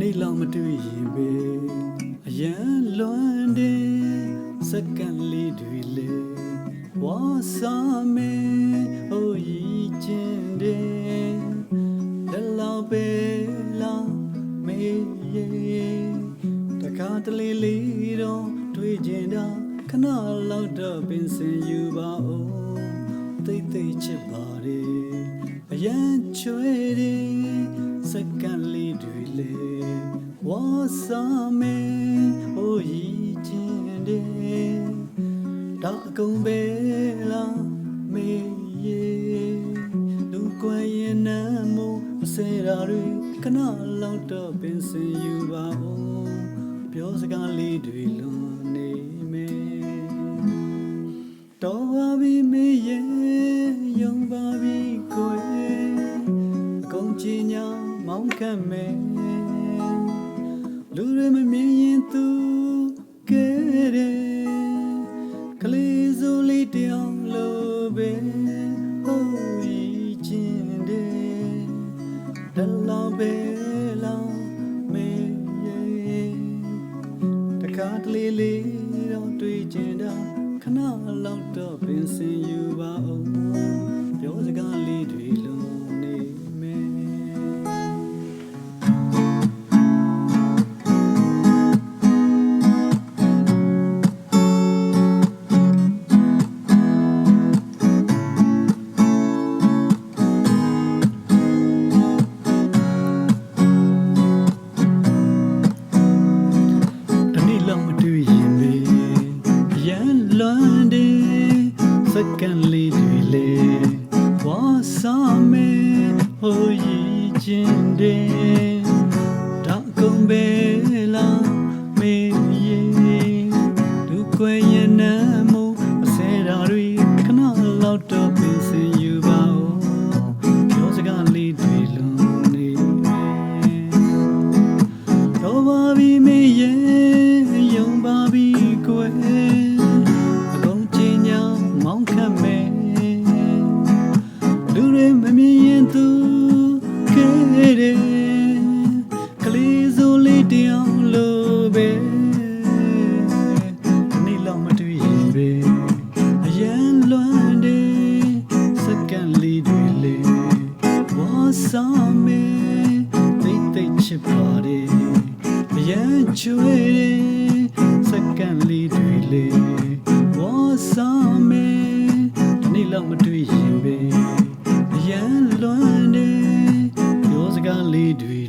နေ့လောက်မတွေ့ရင်ပဲအရန်လွန်တယ်စက္ကန့်လေးတွေလေဝါစာမဲဟိုရီကျင်တယ်တလောက်ပဲလားမေးတကားတလေးလေးတော့တွေ့ကျင်တာခဏလောက်တော့ပင်စင်ယူပါဦးတိတ်တိတ်ချစ်ပါတယ်အရန်ချွေတယ်စက္ကန့်လေးတွေလေဝါစာမဲဟိုရီကျင်တယ်ဒါအကုန်ပဲလားမေးလူကွယ်ရင်နမ်းမို့မစဲတာတွေခဏလောက်တော့ပင်စင်ယူပါဦးပြောစကားလေးတွေလွန်နေမယ်တော်ပါပြီမေးရဲ့ယုံပါပြီကိုယ်အကုန်ချင်ညာမောင်းခတ်မယ်လူတွေမမြင်ရင်သူကဲတယ်ကလေးစိုးလေးတယောက်လိုပဲဟိုရီကျင်တယ်တလောပဲလောမေးတကားတလေးလေးတော့တွေ့ကျင်တာခဏလောက်တော့ပင်စင်ယူပါဦးပြောစကားလေးတွေလုံးနေမယ်စက္ကန့်လေးတွေလေဝါစာမဲဟိုရီကျင်တယ်ဒါကုန်ပဲလားမေးလူကွယ်ရင်နမ်းမို့အစဲတာတွေခဏလောက်တော့ပင်စင်ယူပါဦးပြောစကားလေးတွေလုံးနေမယ်တော့ပါပြီမေးရဲ့ယုံပါပြီကွယ်မောင်းခတ်မယ်လူတွေမမြင်ရင်သူခဲတယ်ကလေးစိုးလေးတယောက်လိုပဲနေ့လောက်မတွေ့ရင်ပဲအရန်လွန်တယ်စက္ကန့်လေးတွေလေဝါစာမဲတိတ်တိတ်ချစ်ပါတယ်အရန်ချွေတယ်စက္ကန့်လေးတွေလေဝါစာမဲနေ့လောက်မတွေ့ရင်ပဲအရန်လွန်တယ်ပြောစကားလေးတွေ